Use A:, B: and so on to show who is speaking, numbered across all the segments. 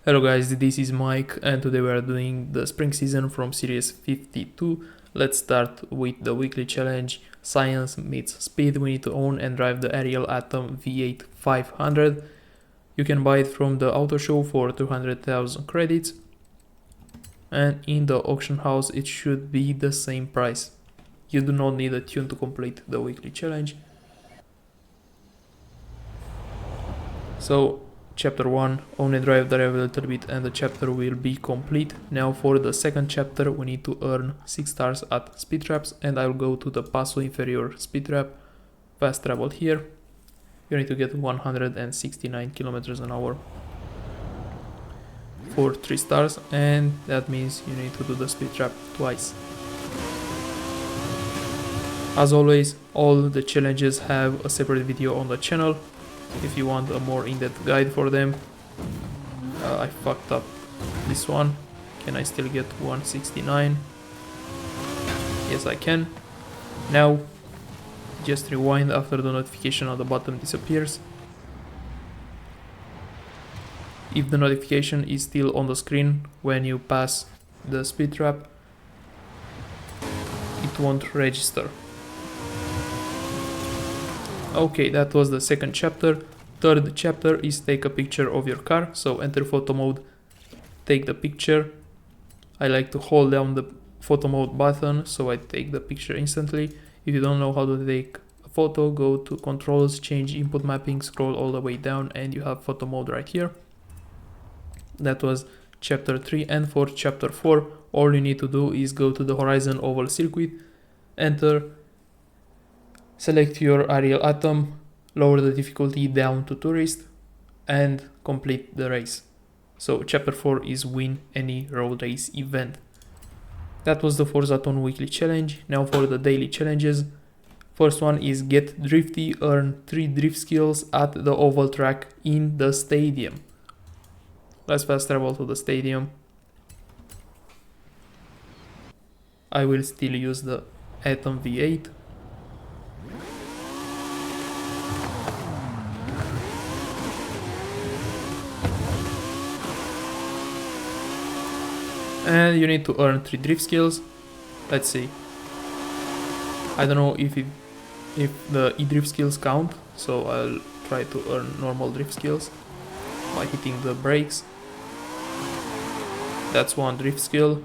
A: Hello guys, this is Mike and today we are doing the spring season from series 52. Let's start with the weekly challenge, Science meets Speed. We need to own and drive the Ariel Atom V8 500. You can buy it from the auto show for 200,000 credits. And in the auction house it should be the same price. You do not need a tune to complete the weekly challenge. So Chapter 1, own and drive the Ariel a little bit and the chapter will be complete. Now for the second chapter we need to earn 6 stars at speed traps, and I'll go to the Paso Inferior speed trap, fast travel here. You need to get 169 kilometers an hour for 3 stars, and that means you need to do the speed trap twice. As always, all the challenges have a separate video on the channel if you want a more in-depth guide for them. I fucked up this one. Can I still get 169? Yes, I can. Now just rewind after the notification on the bottom disappears. If the notification is still on the screen when you pass the speed trap, it won't register. Okay, that was the second chapter. Third chapter is take a picture of your car. So enter photo mode, take the picture. I like to hold down the photo mode button so I take the picture instantly. If you don't know how to take a photo, go to controls, change input mapping, scroll all the way down and you have photo mode right here. That was chapter 3, and for chapter 4 all you need to do is go to the Horizon Oval Circuit, enter, select your Ariel Atom, lower the difficulty down to Tourist, and complete the race. So chapter 4 is win any road race event. That was the Forzathon weekly challenge. Now for the daily challenges. First one is get Drifty, earn 3 drift skills at the oval track in the stadium. Let's fast travel to the stadium. I will still use the Atom V8. And you need to earn 3 drift skills. Let's see. I don't know if the e-drift skills count, so I'll try to earn normal drift skills by hitting the brakes. That's 1 drift skill.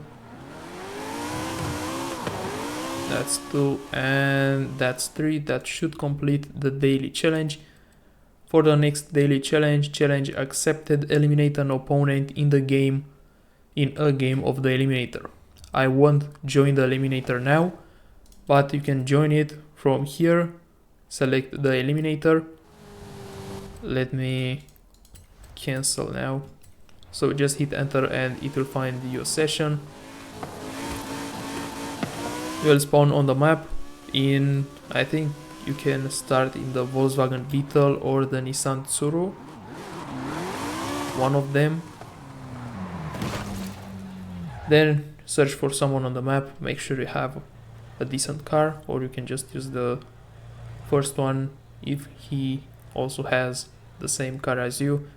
A: That's 2, and that's 3. That should complete the daily challenge. For the next daily challenge, challenge accepted, eliminate an opponent in the game in a game of the eliminator. I won't join the eliminator now, but you can join it from here. Select the eliminator. Let me cancel now. So just hit enter and it will find your session. You will spawn on the map in, I think you can start in the Volkswagen Beetle or the Nissan Tsuru, one of them. Then search for someone on the map, make sure you have a decent car, or you can just use the first one if he also has the same car as you.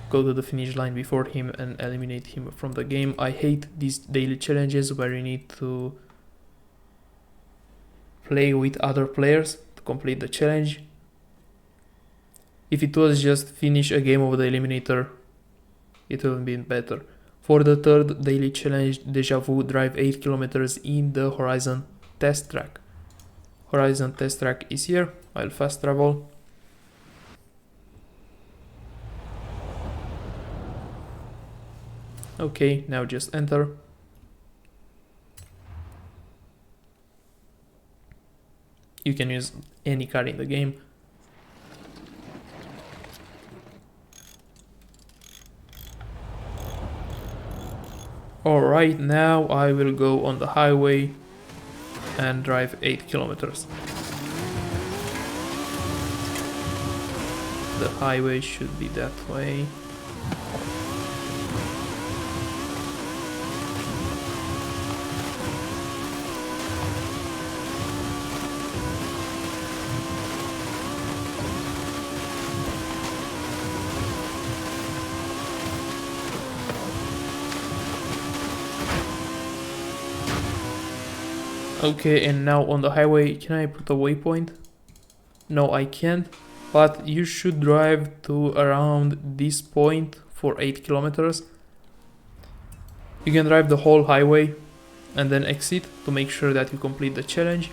A: Go to the finish line before him and eliminate him from the game. I hate these daily challenges where you need to play with other players to complete the challenge. If it was just finish a game of the eliminator, it would have been better. For the third daily challenge, Deja Vu, drive 8 kilometers in the Horizon test track. Horizon test track is here. I'll fast travel. Okay, now just enter. You can use any car in the game. Alright, now I will go on the highway and drive 8 kilometers. The highway should be that way. Okay, and now on the highway, can I put a waypoint? No, I can't, but you should drive to around this point for 8 kilometers. You can drive the whole highway and then exit to make sure that you complete the challenge.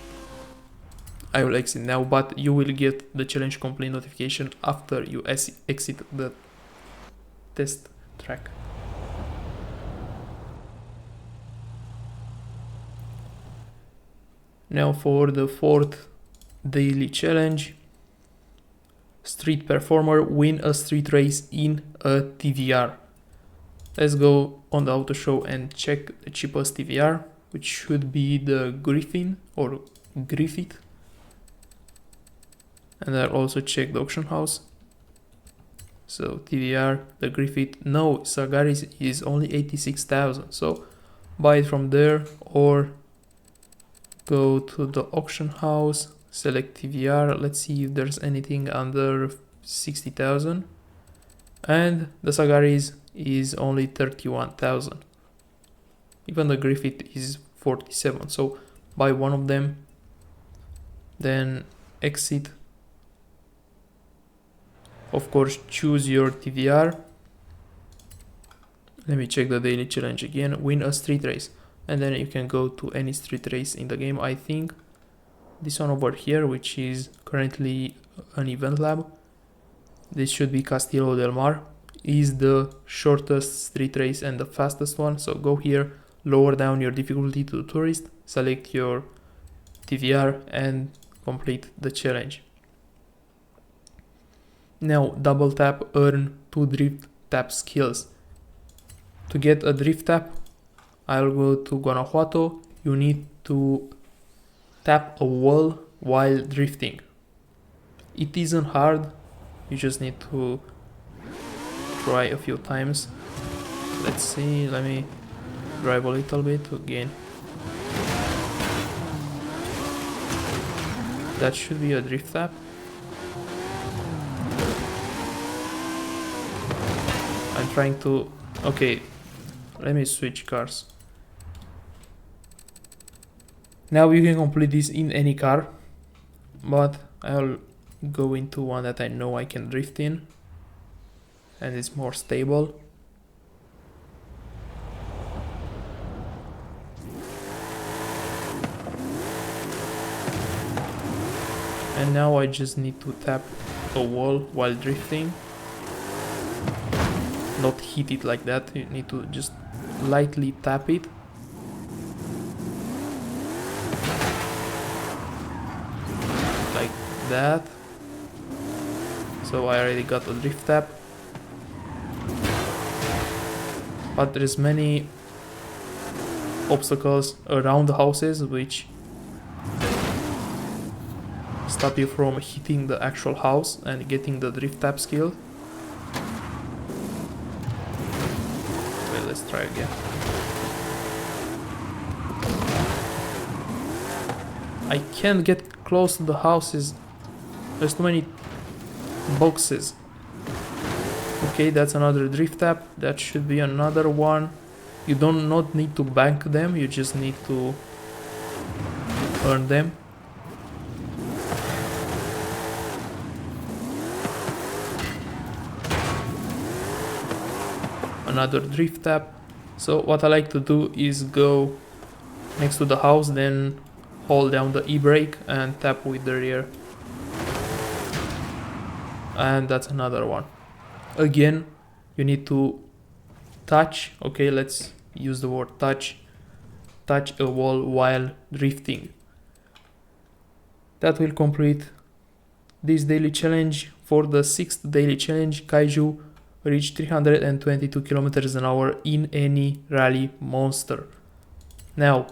A: I will exit now, but you will get the challenge complete notification after you exit the test track. Now for the fourth daily challenge, street performer, win a street race in a TVR. Let's go on the auto show and check the cheapest TVR, which should be the Griffin or Griffith. And I'll also check the auction house. So TVR, the Griffith, no, Sagaris is only 86,000. So buy it from there or go to the auction house, select TVR. Let's see if there's anything under 60,000. And the Sagaris is only 31,000. Even the Griffith is 47. So buy one of them, then exit. Of course, choose your TVR. Let me check the daily challenge again. Win a street race. And then you can go to any street race in the game. I think this one over here, which is currently an event lab, this should be Castillo del Mar, is the shortest street race and the fastest one. So go here, lower down your difficulty to tourist, select your TVR and complete the challenge. Now double tap, earn 2 drift tap skills. To get a drift tap, I'll go to Guanajuato. You need to tap a wall while drifting. It isn't hard, you just need to try a few times. Let's see, let me drive a little bit again. That should be a drift tap. I'm trying to... Okay, let me switch cars. Now you can complete this in any car, but I'll go into one that I know I can drift in and it's more stable. And now I just need to tap a wall while drifting. Not hit it like that, you need to just lightly tap it. Like that. So I already got a drift tap. But there's many obstacles around the houses which stop you from hitting the actual house and getting the drift tap skill. Okay, let's try again. I can't get close to the houses. There's too many boxes. Okay, that's another drift tap. That should be another one. You don't not need to bank them, you just need to earn them. Another drift tap. So what I like to do is go next to the house, then hold down the e-brake and tap with the rear. And that's another one. Again, you need to touch, okay, let's use the word touch a wall while drifting. That will complete this daily challenge. For the 6th daily challenge, Kaiju reached 322 kilometers an hour in any rally monster. Now,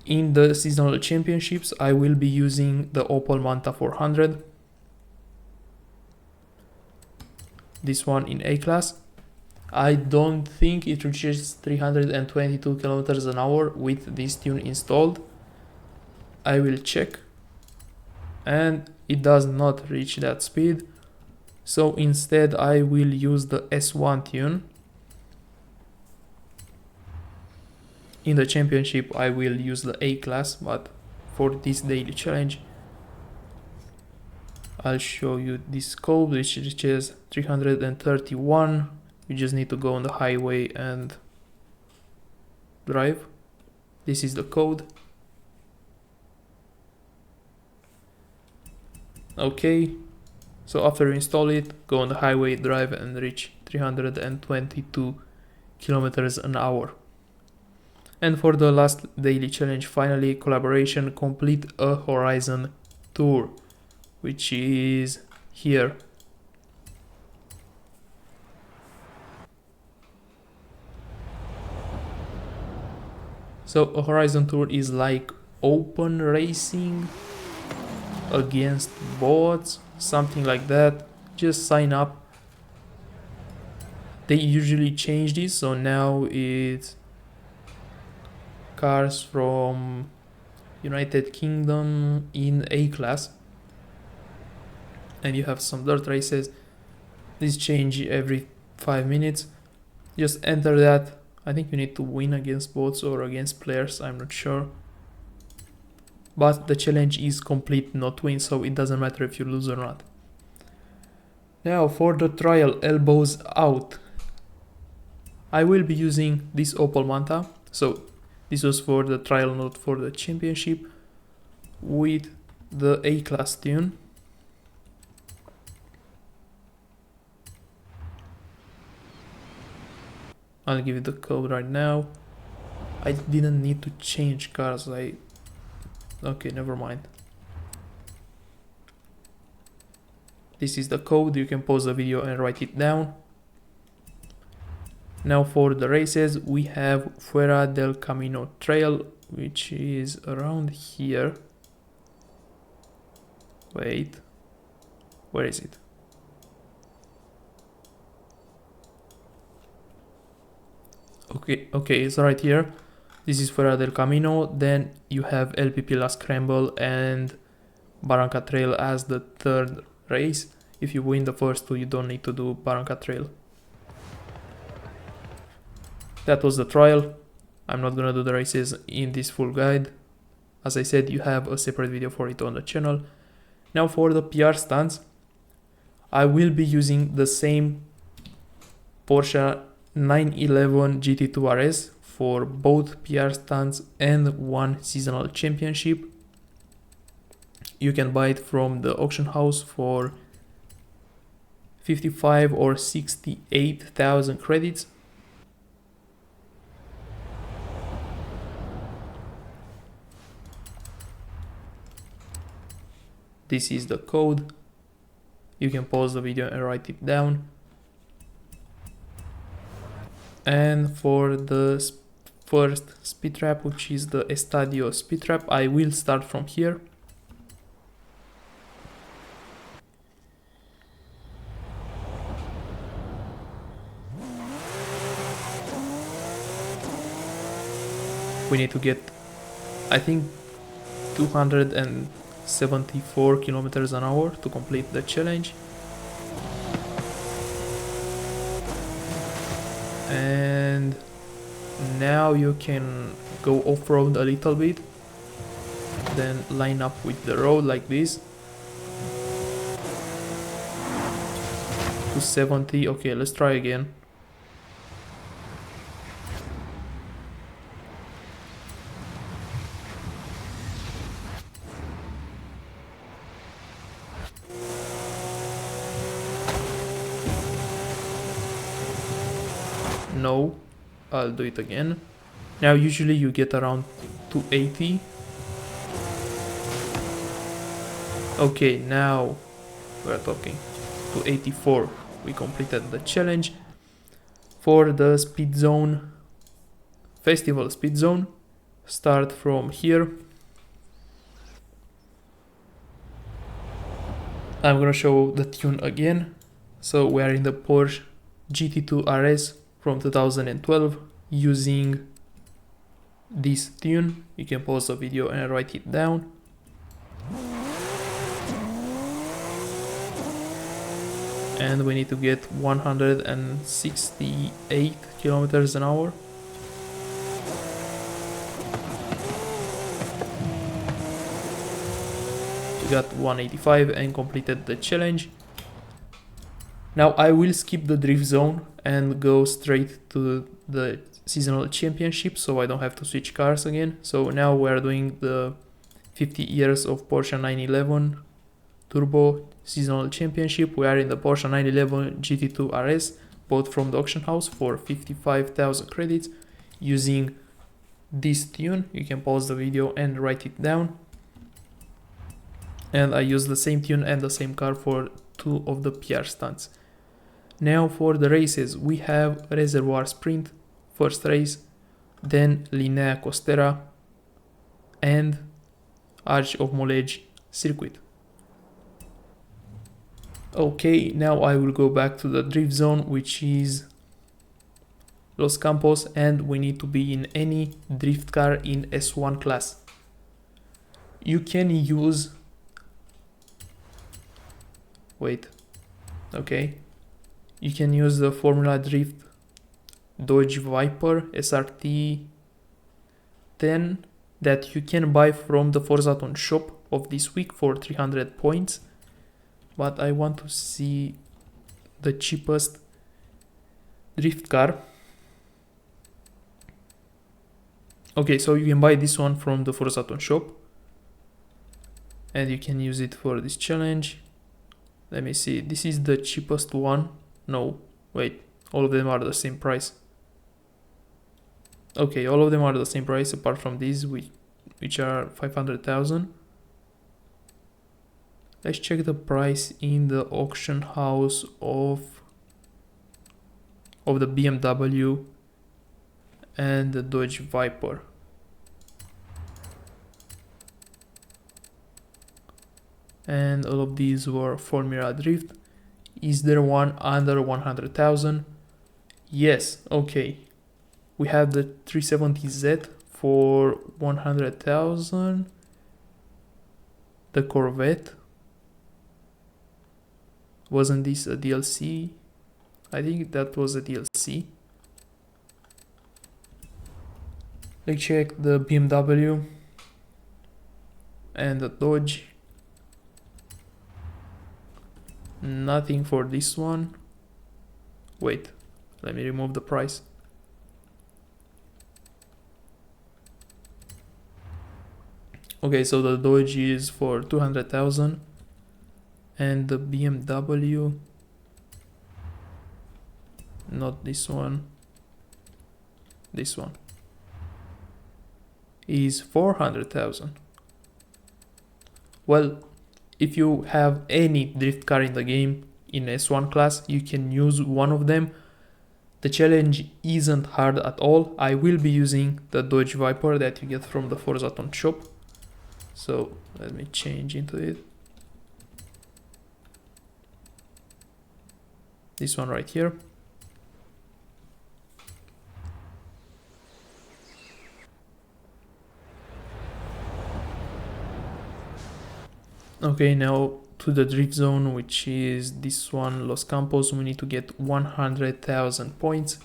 A: in the seasonal championships, I will be using the Opel Manta 400. This one in A class. I don't think it reaches 322 kilometers an hour with this tune installed. I will check. And it does not reach that speed. So instead I will use the S1 tune. In the championship I will use the A class, but for this daily challenge I'll show you this code, which reaches 331. You just need to go on the highway and drive. This is the code. Okay, so after you install it, go on the highway, drive and reach 322 kilometers an hour. And for the last daily challenge, finally, collaboration, complete a Horizon tour, which is here. So a Horizon tour is like open racing against bots, something like that. Just sign up. They usually change this, so now it's cars from United Kingdom in A class, and you have some dirt races. These change every 5 minutes. Just enter that. I think you need to win against bots or against players, I'm not sure. But the challenge is complete, not win, so it doesn't matter if you lose or not. Now for the trial, elbows out. I will be using this Opel Manta, so this was for the trial, not for the championship, with the A-class tune. I'll give you the code right now. I didn't need to change cars, okay, never mind. This is the code, you can pause the video and write it down. Now for the races, we have Fuera del Camino Trail, which is around here. Wait, where is it? Okay, it's right here. This is Fuera del Camino. Then you have LPP La Scramble and Barranca Trail as the third race. If you win the first two, you don't need to do Barranca Trail. That was the trial. I'm not gonna do the races in this full guide. As I said, you have a separate video for it on the channel. Now for the PR stunts, I will be using the same Porsche 911 GT2 RS for both PR stunts and one seasonal championship. You can buy it from the auction house for 55 or 68,000 credits. This is the code. You can pause the video and write it down. And for the first speed trap, which is the Estadio speed trap, I will start from here. We need to get, I think, 274 kilometers an hour to complete the challenge. And now you can go off-road a little bit, then line up with the road like this. 270. Okay, let's try again. No, I'll do it again. Now usually you get around 280. Okay, now we're talking. 284. We completed the challenge. For the speed zone, festival speed zone, start from here. I'm gonna show the tune again. So we are in the Porsche GT2 RS from 2012 using this tune. You can pause the video and write it down. And we need to get 168 kilometers an hour. got 185 and completed the challenge. Now I will skip the drift zone and go straight to the seasonal championship, so I don't have to switch cars again. So now we're doing the 50 years of Porsche 911 Turbo seasonal championship. We are in the Porsche 911 GT2 RS, bought from the auction house for 55,000 credits using this tune. You can pause the video and write it down. And I use the same tune and the same car for 2 of the PR stunts. Now for the races, we have Reservoir Sprint, first race, then Linea Costera and Arch of Molege circuit. Okay, now I will go back to the drift zone, which is Los Campos, and we need to be in any drift car in S1 class. You can use... You can use the Formula Drift Dodge Viper SRT 10 that you can buy from the Forzathon shop of this week for 300 points. But I want to see the cheapest drift car. Okay, so you can buy this one from the Forzathon shop and you can use it for this challenge. Let me see, this is the cheapest one. No, wait, all of them are the same price. Okay, all of them are the same price apart from these, which are 500,000. Let's check the price in the auction house of the BMW and the Dodge Viper. And all of these were Formula Drift. Is there one under 100,000? Yes, okay. We have the 370Z for 100,000. The Corvette. Wasn't this a DLC? I think that was a DLC. Let's check the BMW and the Dodge. Nothing for this one. Wait, let me remove the price. Okay, so the Dodge is for 200,000 and the BMW, not this one, this one, is 400,000. Well, if you have any drift car in the game in S1 class, you can use one of them. The challenge isn't hard at all. I will be using the Dodge Viper that you get from the Forzathon shop. So let me change into it. This one right here. Okay, now to the drift zone, which is this one, Los Campos. We need to get 100,000 points.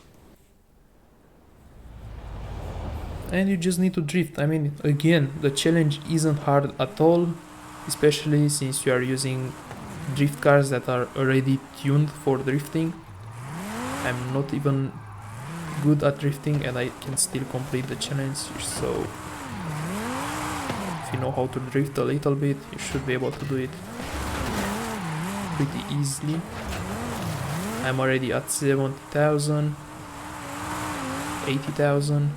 A: And you just need to drift. I mean, again, the challenge isn't hard at all, especially since you are using drift cars that are already tuned for drifting. I'm not even good at drifting and I can still complete the challenge, so if you know how to drift a little bit, you should be able to do it pretty easily. I'm already at 70,000, 80,000,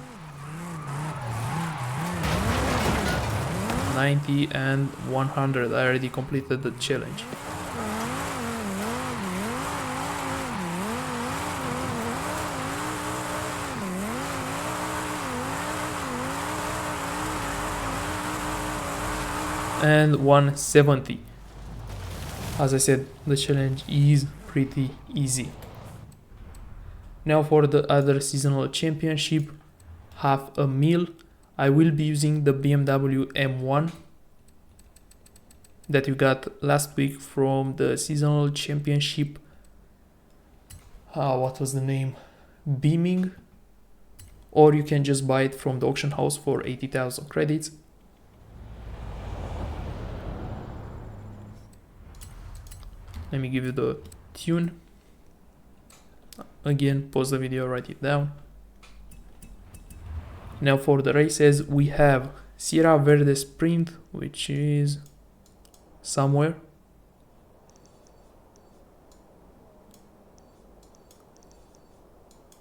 A: 90 and 100. I already completed the challenge. And 170. As I said, the challenge is pretty easy. Now for the other seasonal championship, half a mil. I will be using the BMW M1 that you got last week from the seasonal championship. What was the name? Beaming. Or you can just buy it from the auction house for 80,000 credits. Let me give you the tune. Again, pause the video, write it down. Now for the races, we have Sierra Verde Sprint, which is somewhere.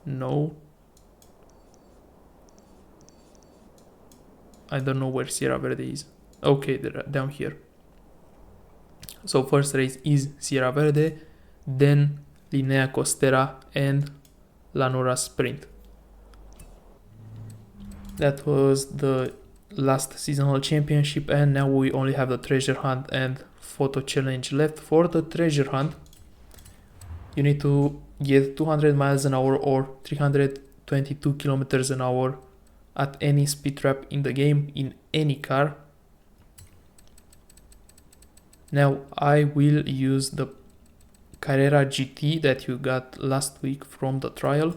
A: No. I don't know where Sierra Verde is. Okay, they're down here. So first race is Sierra Verde, then Linea Costera and Lanura Sprint. That was the last seasonal championship, and now we only have the treasure hunt and photo challenge left. For the treasure hunt, you need to get 200 miles an hour or 322 kilometers an hour at any speed trap in the game in any car. Now I will use the Carrera GT that you got last week from the trial.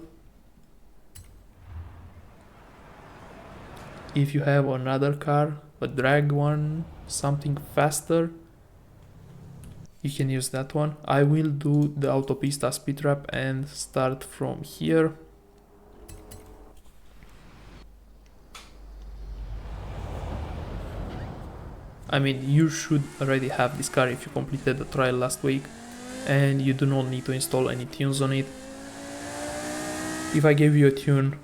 A: If you have another car, a drag one, something faster, you can use that one. I will do the Autopista speed trap and start from here. I mean, you should already have this car if you completed the trial last week, and you do not need to install any tunes on it. If I gave you a tune,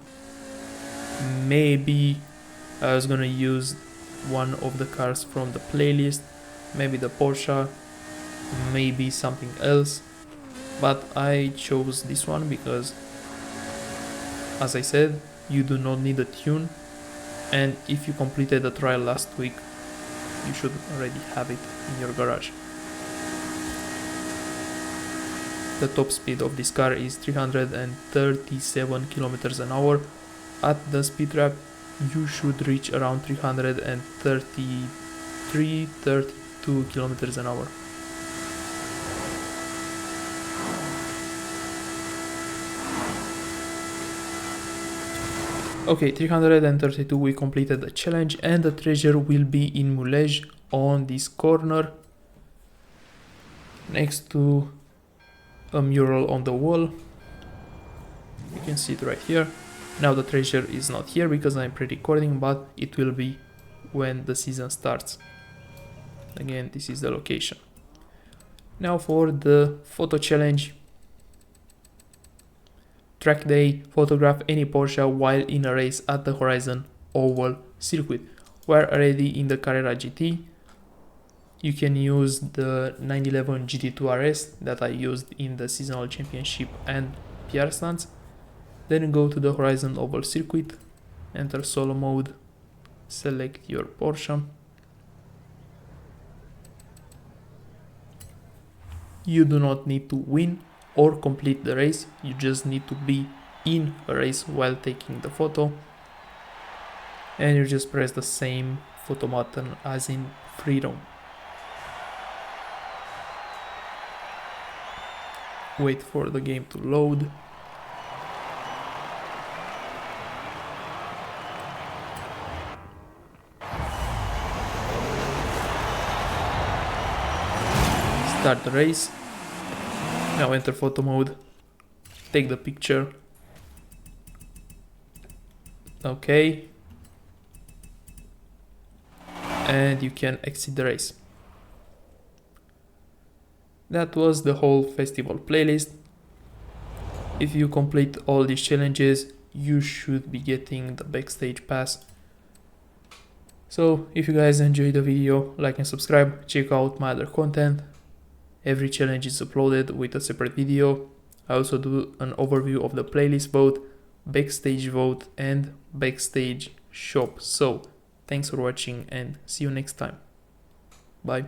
A: maybe I was gonna use one of the cars from the playlist, maybe the Porsche, maybe something else, but I chose this one because, as I said, you do not need a tune, and if you completed the trial last week, you should already have it in your garage. The top speed of this car is 337 kilometers an hour. At the speed trap, you should reach around 332 kilometers an hour. Okay, 332, we completed the challenge, and the treasure will be in Moulege on this corner next to a mural on the wall. You can see it right here. Now the treasure is not here because I'm pre-recording, but it will be when the season starts. Again, this is the location. Now for the photo challenge. Track day, photograph any Porsche while in a race at the Horizon Oval Circuit. We're already in the Carrera GT. You can use the 911 GT2 RS that I used in the seasonal championship and PR Stunts. Then go to the Horizon Oval Circuit, enter solo mode, select your Porsche. You do not need to win or complete the race, you just need to be in a race while taking the photo, and you just press the same photo button as in Freedom. Wait for the game to load. Start the race. Now enter photo mode, take the picture. Okay. And you can exit the race. That was the whole festival playlist. If you complete all these challenges, you should be getting the backstage pass. So if you guys enjoyed the video, like and subscribe, check out my other content. Every challenge is uploaded with a separate video. I also do an overview of the playlist vote, backstage vote, and backstage shop. So thanks for watching and see you next time. Bye.